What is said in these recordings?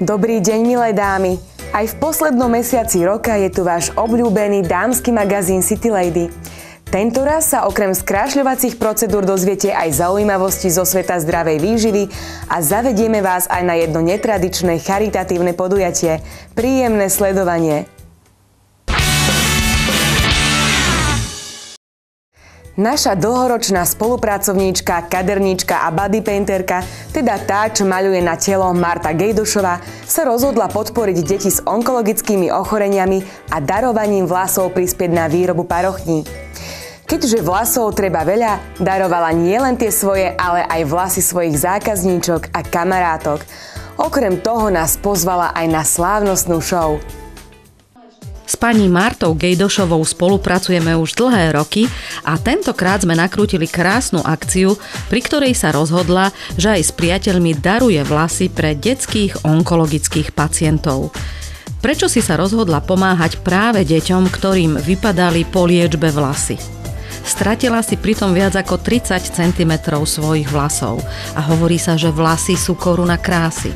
Dobrý deň, milé dámy. Aj v poslednom mesiaci roka je tu váš obľúbený dámsky magazín City Lady. Tento raz sa okrem skrášľovacích procedúr dozviete aj zaujímavosti zo sveta zdravej výživy a zavedieme vás aj na jedno netradičné charitatívne podujatie. Príjemné sledovanie. Naša dlhoročná spolupracovníčka, kaderníčka a bodypainterka, teda tá, čo maľuje na telo, Marta Gejdošová, sa rozhodla podporiť deti s onkologickými ochoreniami a darovaním vlasov prispieť na výrobu parochní. Keďže vlasov treba veľa, darovala nielen tie svoje, ale aj vlasy svojich zákazníčok a kamarátok. Okrem toho nás pozvala aj na slávnostnú show. S pani Martou Gejdošovou spolupracujeme už dlhé roky a tentokrát sme nakrútili krásnu akciu, pri ktorej sa rozhodla, že aj s priateľmi daruje vlasy pre detských onkologických pacientov. Prečo si sa rozhodla pomáhať práve deťom, ktorým vypadali po liečbe vlasy? Stratila si pritom viac ako 30 cm svojich vlasov a hovorí sa, že vlasy sú koruna krásy.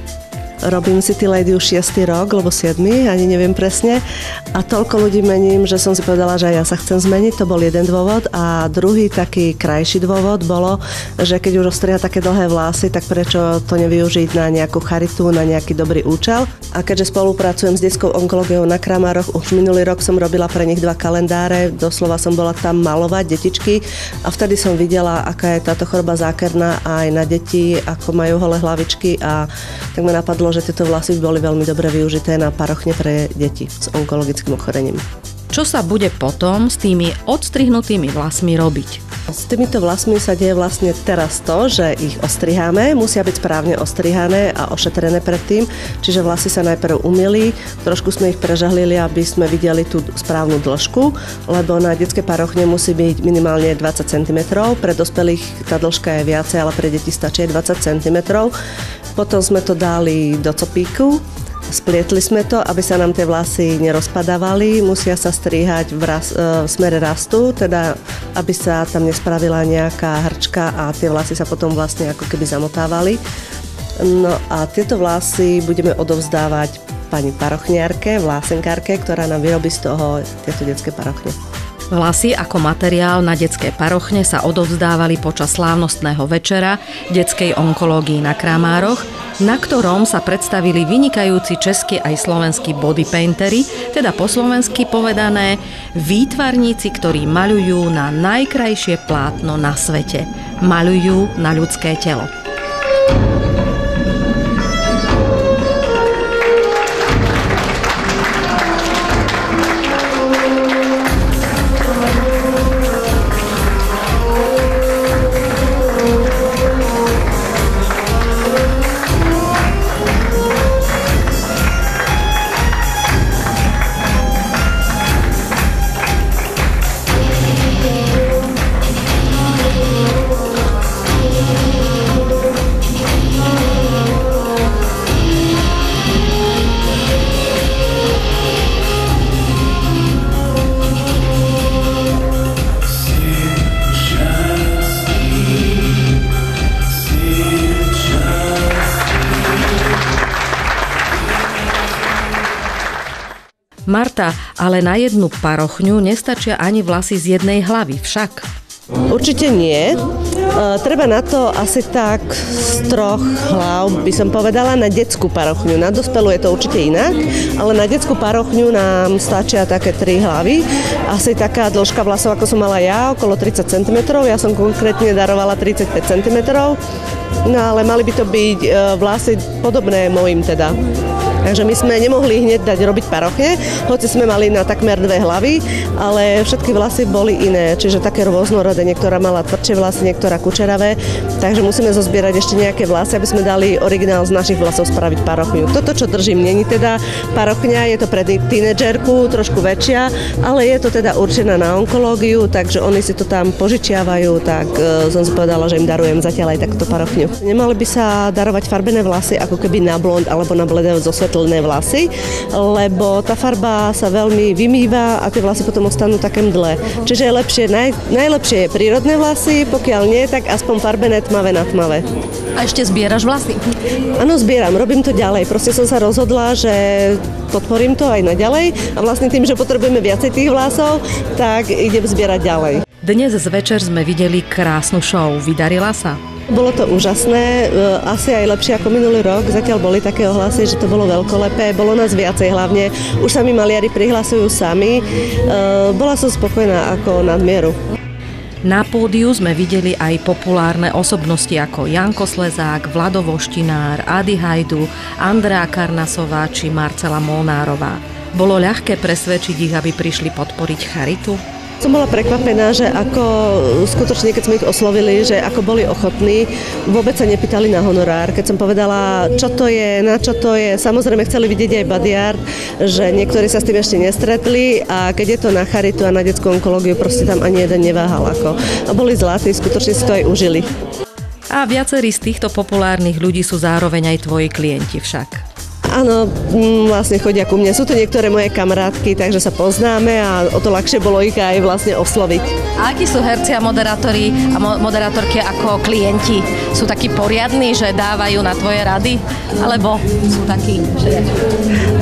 Robím City Lady už 6. rok, alebo 7, ani neviem presne. A toľko ľudí mením, že som si povedala, že ja sa chcem zmeniť, to bol jeden dôvod. A druhý taký krajší dôvod bolo, že keď už ostriha také dlhé vlasy, tak prečo to nevyužiť na nejakú charitu, na nejaký dobrý účel. A keďže spolupracujem s detskou onkológiou na Kramároch, už minulý rok som robila pre nich 2 kalendáre, doslova som bola tam malovať detičky a vtedy som videla, aká je táto choroba zákerná aj na deti, ako majú holé hlavičky a tak ma napadlo, že tieto vlasy by boli veľmi dobre využité na parochne pre deti s onkologickým ochorením. Čo sa bude potom s tými odstrihnutými vlasmi robiť? S týmito vlasmi sa deje vlastne teraz to, že ich ostriháme, musia byť správne ostrihané a ošetrené predtým, čiže vlasy sa najprv umyli, trošku sme ich prežahlili, aby sme videli tú správnu dĺžku, lebo na detské parochne musí byť minimálne 20 cm, pre dospelých tá dĺžka je viacej, ale pre deti stačí 20 cm. Potom sme to dali do copíku, splietli sme to, aby sa nám tie vlasy nerozpadávali, musia sa strihať v smere rastu, teda aby sa tam nespravila nejaká hrčka a tie vlasy sa potom vlastne ako keby zamotávali. No a tieto vlasy budeme odovzdávať pani parochniarke, vlásenkárke, ktorá nám vyrobí z toho tieto detské parochne. Vlasy ako materiál na detské parochne sa odovzdávali počas slávnostného večera detskej onkológii na Kramároch, na ktorom sa predstavili vynikajúci českí aj slovenskí bodypainteri, teda po slovensky povedané výtvarníci, ktorí maľujú na najkrajšie plátno na svete. Maľujú na ľudské telo. Marta, ale na jednu parochňu nestačia ani vlasy z jednej hlavy, však? Určite nie. Treba na to asi tak z 3 hlav, by som povedala, na detskú parochňu. Na dospelú je to určite inak, ale na detskú parochňu nám stačia také 3 hlavy. Asi taká dĺžka vlasov, ako som mala ja, okolo 30 cm. Ja som konkrétne darovala 35 cm. No ale mali by to byť vlasy podobné mojim teda. Takže my sme nemohli hneď dať robiť parochne, hoci sme mali na takmer 2 hlavy, ale všetky vlasy boli iné, čiže také rôznorodé, niektorá mala tvrdšie vlasy, niektorá kučeravé, takže musíme zozbierať ešte nejaké vlasy, aby sme dali originál z našich vlasov spraviť parochňu. Toto, čo držím, není teda parochňa, je to pre tínedžerku, trošku väčšia, ale je to teda určená na onkológiu, takže oni si to tam požičiavajú, tak som si povedala, že im darujem zatiaľ aj takto parochňu. Nemali by sa darovať farbené vlasy ako keby na blond alebo na bledého zo svetlné vlasy, lebo tá farba sa veľmi vymýva a tie vlasy potom ostanú také mdlé. Čiže je lepšie, najlepšie je prírodné vlasy, pokiaľ nie, tak aspoň farbené tmavé na tmavé. A ešte zbieraš vlasy? Áno, zbieram, robím to ďalej. Proste som sa rozhodla, že podporím to aj naďalej a vlastne tým, že potrebujeme viacej tých vlasov, tak idem zbierať ďalej. Dnes zvečer sme videli krásnu show. Vydarila sa? Bolo to úžasné, asi aj lepšie ako minulý rok. Zatiaľ boli také ohlasy, že to bolo veľkolepé, bolo nás viacej hlavne. Už sami maliari prihlasujú sami. Bola som spokojná ako nadmieru. Na pódiu sme videli aj populárne osobnosti ako Janko Slezák, Vlado Voštinár, Ady Hajdu, Andrea Karnasová či Marcela Molnárová. Bolo ľahké presvedčiť ich, aby prišli podporiť charitu? Som bola prekvapená, že ako skutočne, keď sme ich oslovili, že ako boli ochotní, vôbec sa nepýtali na honorár. Keď som povedala, čo to je, na čo to je, samozrejme chceli vidieť aj body art, že niektorí sa s tým ešte nestretli a keď je to na charitu a na detskú onkológiu, proste tam ani jeden neváhal ako. A boli zlatí, skutočne si to aj užili. A viacerí z týchto populárnych ľudí sú zároveň aj tvoji klienti však. Áno, vlastne chodia ku mne. Sú to niektoré moje kamarátky, takže sa poznáme a o to ľahšie bolo ich aj vlastne osloviť. A akí sú herci a moderátori a moderátorky ako klienti? Sú takí poriadni, že dávajú na tvoje rady? Alebo sú takí, že...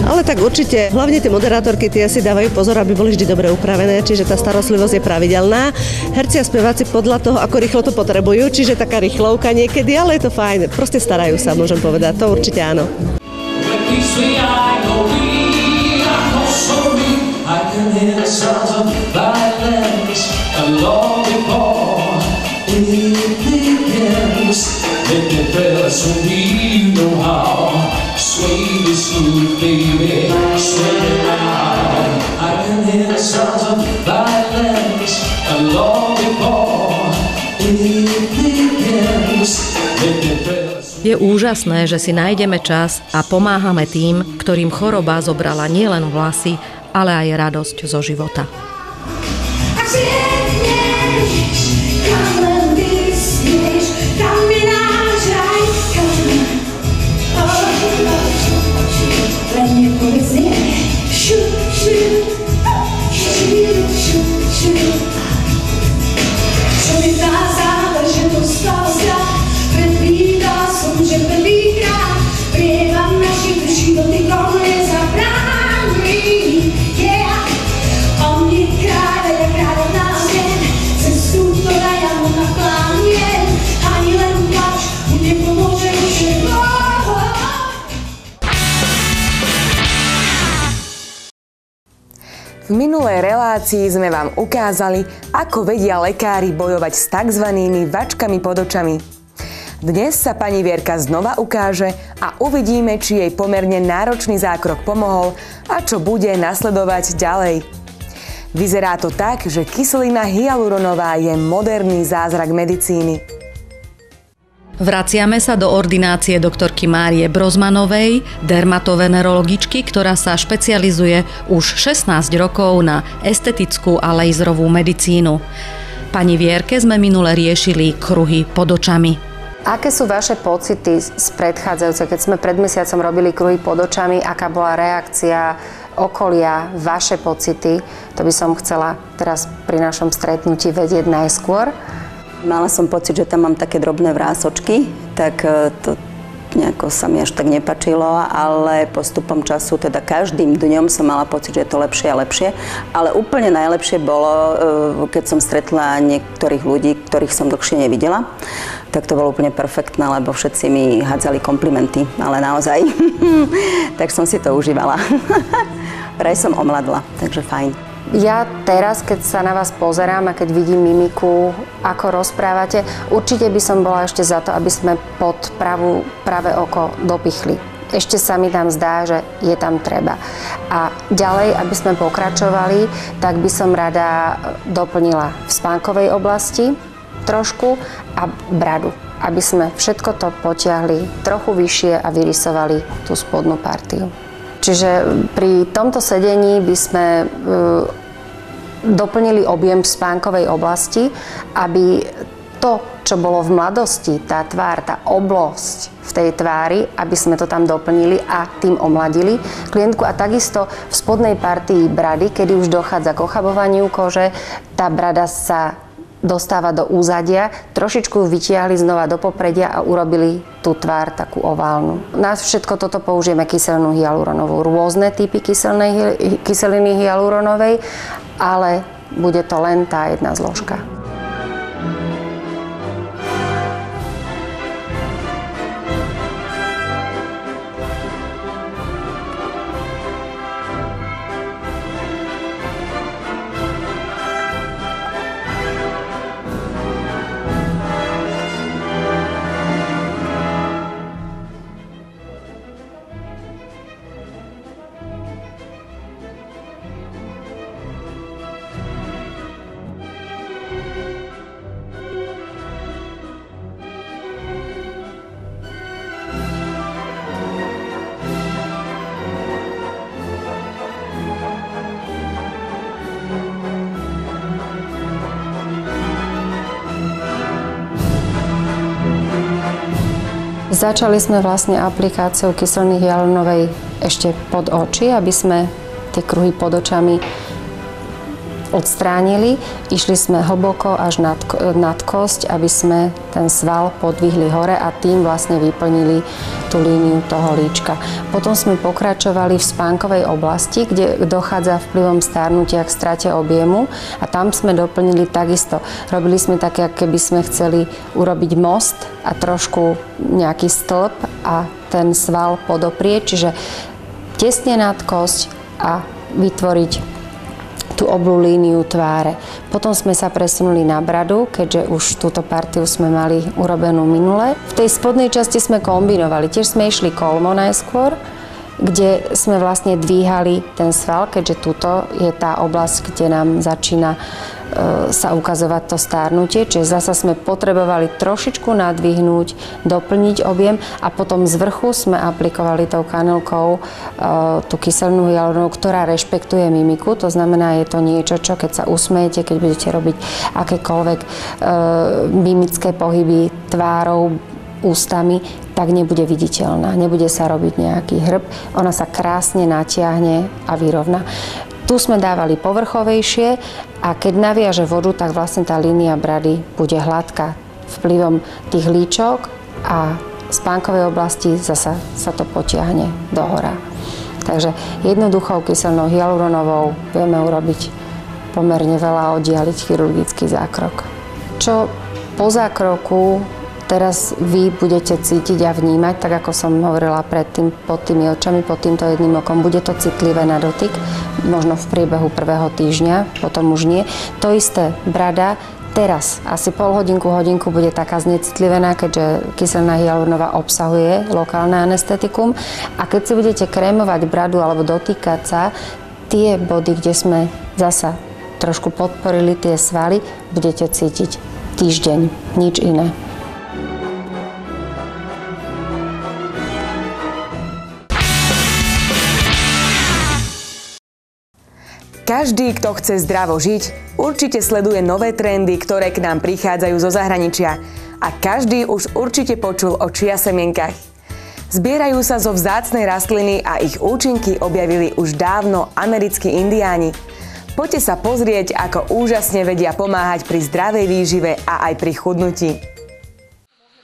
Ale tak určite, hlavne tie moderátorky, tie si dávajú pozor, aby boli vždy dobre upravené, čiže tá starostlivosť je pravidelná. Herci a speváci podľa toho, ako rýchlo to potrebujú, čiže taká rýchlovka niekedy, ale je to fajn. Proste starajú sa, môžem povedať. To určite áno. I can hear the sounds of violence and long before it begins. Let me dance with me, you know how. Sway me smooth, baby, sway me now. I can hear the sounds of violence and long before it begins. Let me dance. Je úžasné, že si nájdeme čas a pomáhame tým, ktorým choroba zobrala nielen vlasy, ale aj radosť zo života. V minulej relácii sme vám ukázali, ako vedia lekári bojovať s tzv. Vačkami pod očami. Dnes sa pani Vierka znova ukáže a uvidíme, či jej pomerne náročný zákrok pomohol a čo bude nasledovať ďalej. Vyzerá to tak, že kyselina hyaluronová je moderný zázrak medicíny. Vraciame sa do ordinácie doktorky Márie Brozmanovej, dermatovenerologičky, ktorá sa špecializuje už 16 rokov na estetickú a laserovú medicínu. Pani Vierke sme minule riešili kruhy pod očami. Aké sú vaše pocity z predchádzajúce? Keď sme pred mesiacom robili kruhy pod očami, aká bola reakcia okolia, vaše pocity? To by som chcela teraz pri našom stretnutí vedieť najskôr. Mala som pocit, že tam mám také drobné vrásočky, tak to nejako sa mi až tak nepačilo, ale postupom času, teda každým dňom som mala pocit, že je to lepšie a lepšie. Ale úplne najlepšie bolo, keď som stretla niektorých ľudí, ktorých som dlhšie nevidela. Tak to bolo úplne perfektné, lebo všetci mi hádzali komplimenty, ale naozaj. Tak som si to užívala. Vraj som omladla, takže fajn. Ja teraz, keď sa na vás pozerám a keď vidím mimiku, ako rozprávate, určite by som bola ešte za to, aby sme pod pravé oko dopichli. Ešte sa mi tam zdá, že je tam treba. A ďalej, aby sme pokračovali, tak by som rada doplnila v spánkovej oblasti trošku a bradu. Aby sme všetko to potiahli trochu vyššie a vyrysovali tú spodnú partiu. Čiže pri tomto sedení by sme doplnili objem v spánkovej oblasti, aby to, čo bolo v mladosti, tá tvár, tá oblosť v tej tvári, aby sme to tam doplnili a tým omladili klientku. A takisto v spodnej partii brady, kedy už dochádza k ochabovaniu kože, tá brada sa dostáva do úzadia, trošičku ju vytiahli znova do popredia a urobili tú tvár takú oválnu. Na všetko toto použijeme kyselinu hyaluronovú. Rôzne typy kyseliny hyaluronovej, ale bude to len tá jedna zložka. Začali sme vlastne aplikáciou kyseliny hyaluronovej ešte pod oči, aby sme tie kruhy pod očami odstránili. Išli sme hlboko až nad kosť, aby sme ten sval podvihli hore a tým vlastne vyplnili tú líniu toho líčka. Potom sme pokračovali v spánkovej oblasti, kde dochádza vplyvom starnutia k strate objemu a tam sme doplnili takisto. Robili sme také, ako keby sme chceli urobiť most a trošku nejaký stĺp a ten sval podoprieť, čiže tesne nad kosť a vytvoriť tú oblú líniu tváre. Potom sme sa presunuli na bradu, keďže už túto partiu sme mali urobenú minule. V tej spodnej časti sme kombinovali. Tiež sme išli kolmo najskôr, kde sme vlastne dvíhali ten sval, keďže tuto je tá oblasť, kde nám začína sa ukazovať to stárnutie. Čiže zasa sme potrebovali trošičku nadvihnúť, doplniť objem a potom z vrchu sme aplikovali tou kanilkou tú kyselinu hyaluronovú, ktorá rešpektuje mimiku. To znamená, je to niečo, čo keď sa usmejete, keď budete robiť akékoľvek mimické pohyby tvárou, ústami, tak nebude viditeľná. Nebude sa robiť nejaký hrb. Ona sa krásne natiahne a vyrovná. Tu sme dávali povrchovejšie a keď naviaže vodu, tak vlastne tá línia brady bude hladká. Vplyvom tých líčok a spánkovej oblasti zasa sa to potiahne dohora. Takže jednoduchou kyselnou hyaluronovou vieme urobiť pomerne veľa a oddialiť chirurgický zákrok. Čo po zákroku teraz vy budete cítiť a vnímať, tak ako som hovorila predtým, pod tými očami, pod týmto jedným okom, bude to citlivé na dotyk, možno v priebehu prvého týždňa, potom už nie. To isté brada, teraz asi hodinku bude taká znecitlivená, keďže kyselina hyaluronová obsahuje lokálne anestetikum a keď si budete krémovať bradu alebo dotýkať sa, tie body, kde sme zasa trošku podporili tie svaly, budete cítiť týždeň, nič iné. Každý, kto chce zdravo žiť, určite sleduje nové trendy, ktoré k nám prichádzajú zo zahraničia. A každý už určite počul o chia semienkach. Zbierajú sa zo vzácnej rastliny a ich účinky objavili už dávno americkí indiáni. Poďte sa pozrieť, ako úžasne vedia pomáhať pri zdravej výžive a aj pri chudnutí.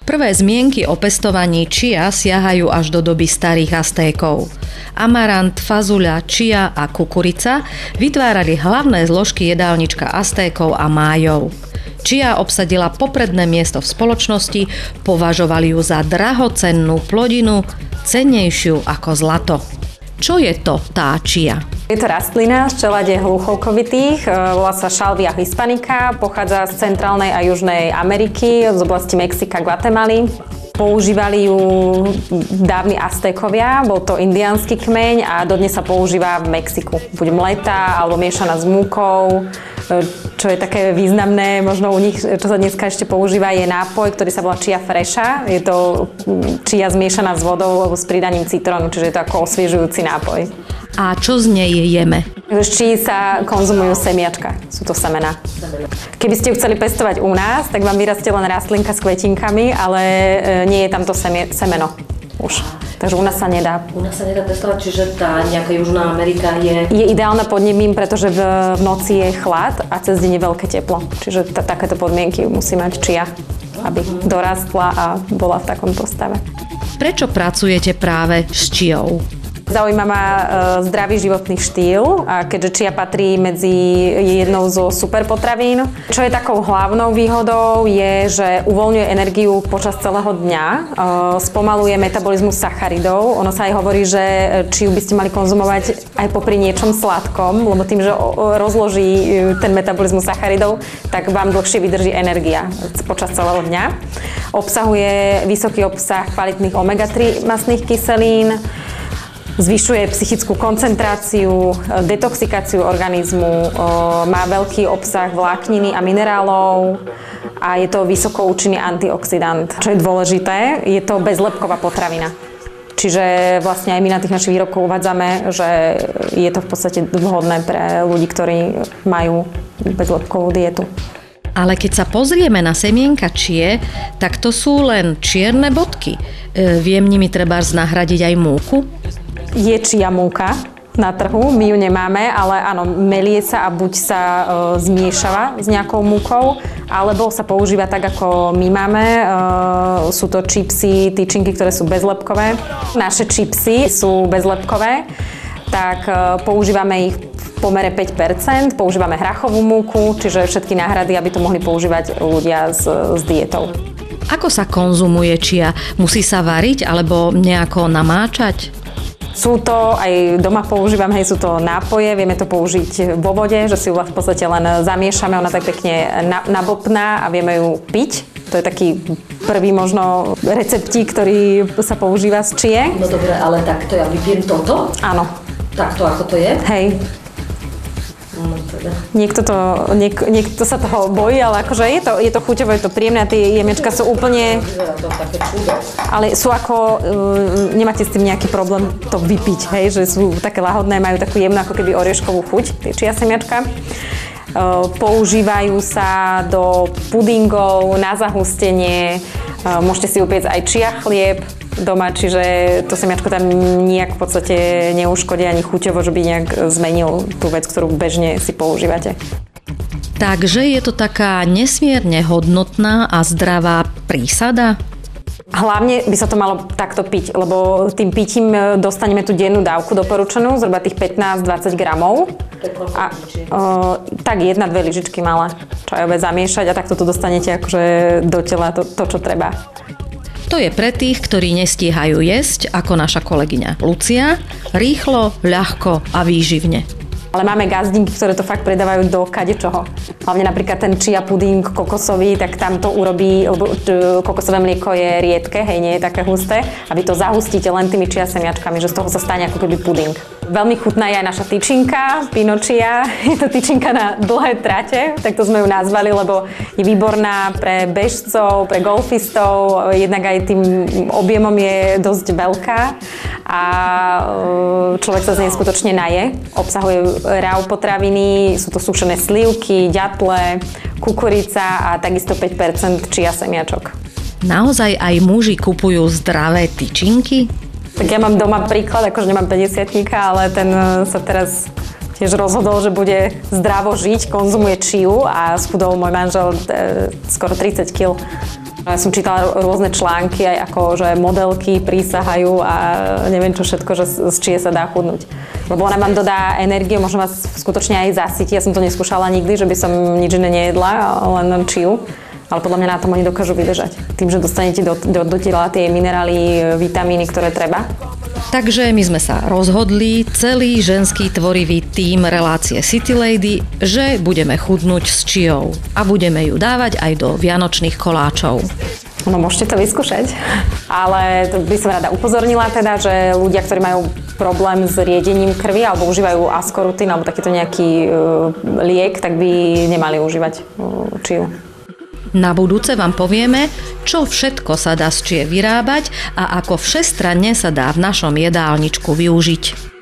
Prvé zmienky o pestovaní chia siahajú až do doby starých Aztékov. Amarant, fazuľa, chia a kukurica vytvárali hlavné zložky jedálnička Aztékov a Májov. Chia obsadila popredné miesto v spoločnosti, považovali ju za drahocennú plodinu, cennejšiu ako zlato. Čo je to tá chia? Je to rastlina z čelade hluchovkovitých, volá sa Salvia hispanica, pochádza z centrálnej a južnej Ameriky, z oblasti Mexika, Guatemaly. Používali ju dávni Aztékovia, bol to indiánsky kmeň a dodnes sa používa v Mexiku. Buď mletá alebo miešaná s múkou, čo je také významné, možno u nich, čo sa dneska ešte používa, je nápoj, ktorý sa volá chia fresha. Je to chia zmiešaná s vodou s pridaním citrónu, čiže je to ako osviežujúci nápoj. A čo z nej jeme? Z čí sa konzumujú semiačka, sú to semená. Keby ste ju chceli pestovať u nás, tak vám vyrastie len rastlinka s kvetinkami, ale nie je tam to semeno už. Takže u nás sa nedá. U nás sa nedá pestovať, čiže tá nejaká Južná Amerika je... Je ideálna pod nebím, pretože v noci je chlad a cez deň je veľké teplo. Čiže takéto podmienky musí mať čia, aby dorastla a bola v takomto stave. Prečo pracujete práve s čiou? Zaujíma ma zdravý životný štýl, a keďže čia patrí medzi jednou zo superpotravín. Čo je takou hlavnou výhodou je, že uvoľňuje energiu počas celého dňa, spomaluje metabolizmus sacharidov. Ono sa aj hovorí, že čiu by ste mali konzumovať aj popri niečom sladkom, lebo tým, že rozloží ten metabolizmus sacharidov, tak vám dlhšie vydrží energia počas celého dňa. Obsahuje vysoký obsah kvalitných omega-3 mastných kyselín, zvyšuje psychickú koncentráciu, detoxikáciu organizmu, má veľký obsah vlákniny a minerálov a je to vysoko účinný antioxidant. Čo je dôležité, je to bezlepková potravina. Čiže vlastne aj my na tých našich výrobkoch uvádzame, že je to v podstate vhodné pre ľudí, ktorí majú bezlepkovú dietu. Ale keď sa pozrieme na semienka čie, tak to sú len čierne bodky. Viem nimi trebárs nahradiť aj múku? Je čia múka na trhu, my ju nemáme, ale áno, melie sa a buď sa zmiešava s nejakou múkou, alebo sa používa tak, ako my máme. Sú to čipsy, tyčinky, ktoré sú bezlepkové. Naše čipsy sú bezlepkové, tak používame ich v pomere 5%, používame hrachovú múku, čiže všetky náhrady, aby to mohli používať ľudia s dietou. Ako sa konzumuje čia? Musí sa variť alebo nejako namáčať? Sú to, aj doma používame, sú to nápoje, vieme to použiť vo vode, že si ju v podstate len zamiešame, ona tak pekne nabopná a vieme ju piť. To je taký prvý možno receptík, ktorý sa používa z čie. No dobre, ale takto ja vypijem toto? Áno. Takto, ako to je? Hej. Niekto sa toho bojí, ale akože je to chuťové, je to príjemné a tie jemiečka sú úplne... Ale sú ako... nemáte s tým nejaký problém to vypiť, hej? Že sú také lahodné, majú takú jemnú ako keby orieškovú chuť, tie čia semiačka. Používajú sa do pudingov, na zahustenie, môžete si upiecť aj čia chlieb doma, čiže to semiačko tam nejak v podstate neuškodí ani chuťovo, že by nejak zmenil tú vec, ktorú bežne si používate. Takže je to taká nesmierne hodnotná a zdravá prísada? Hlavne by sa to malo takto piť, lebo tým pitím dostaneme tú dennú dávku doporučenú, zhruba tých 15-20 gramov. A, tak 1-2 lyžičky malé čajové zamiešať a takto tu dostanete akože do tela to, čo treba. To je pre tých, ktorí nestíhajú jesť, ako naša kolegyňa Lucia, rýchlo, ľahko a výživne. Ale máme gazdinky, ktoré to fakt predávajú do kadečoho. Hlavne napríklad ten chia puding kokosový, tak tam to urobí, lebo kokosové mlieko je riedke, hej, nie je také husté, a vy to zahustíte len tými chia semiačkami, že z toho sa stane ako keby puding. Veľmi chutná je aj naša tyčinka, Pinočia. Je to tyčinka na dlhé trate, tak to sme ju nazvali, lebo je výborná pre bežcov, pre golfistov, jednak aj tým objemom je dosť veľká a človek sa z nej skutočne naje. Obsahuje raw potraviny, sú to sušené slivky, ďatle, kukurica a takisto 5% chia semiačok. Naozaj aj muži kupujú zdravé tyčinky? Tak ja mám doma príklad, akože nemám 50-tníka, ale ten sa teraz tiež rozhodol, že bude zdravo žiť, konzumuje čiu a schudol môj manžel skoro 30 kg. Ja som čítala rôzne články, aj ako, že modelky prísahajú a neviem čo všetko, že z čie sa dá chudnúť. Lebo ona vám dodá energiu, možno vás skutočne aj zasytí. Ja som to neskúšala nikdy, že by som nič iné nejedla, len čiu. Ale podľa mňa na tom oni dokážu vydržať. Tým, že dostanete do tela tie minerály, vitamíny, ktoré treba. Takže my sme sa rozhodli, celý ženský tvorivý tím relácie City Lady, že budeme chudnúť s čiou a budeme ju dávať aj do vianočných koláčov. No môžete to vyskúšať, ale to by som rada upozornila teda, že ľudia, ktorí majú problém s riedením krvi alebo užívajú askorutín alebo takýto nejaký liek, tak by nemali užívať čiu. Na budúce vám povieme, čo všetko sa dá z čie vyrábať a ako všestranne sa dá v našom jedálničku využiť.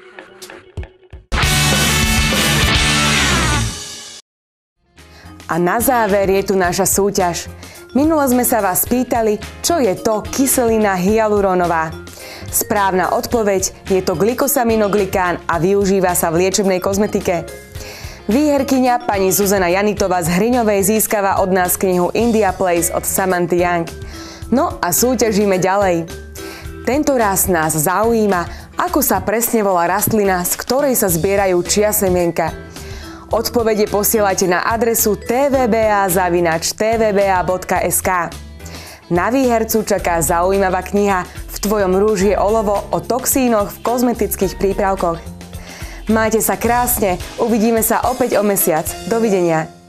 A na záver je tu naša súťaž. Minule sme sa vás pýtali, čo je to kyselina hyalurónová. Správna odpoveď je to glikosaminoglikán a využíva sa v liečebnej kozmetike. Výherkyňa pani Zuzana Janitová z Hriňovej získava od nás knihu India Place od Samanthy Young. No a súťažíme ďalej. Tento raz nás zaujíma, ako sa presne volá rastlina, z ktorej sa zbierajú čia semienka. Odpovede posielajte na adresu tvba@tvba.sk. Na výhercu čaká zaujímavá kniha V tvojom rúži je olovo o toxínoch v kozmetických prípravkoch. Majte sa krásne, uvidíme sa opäť o mesiac. Dovidenia.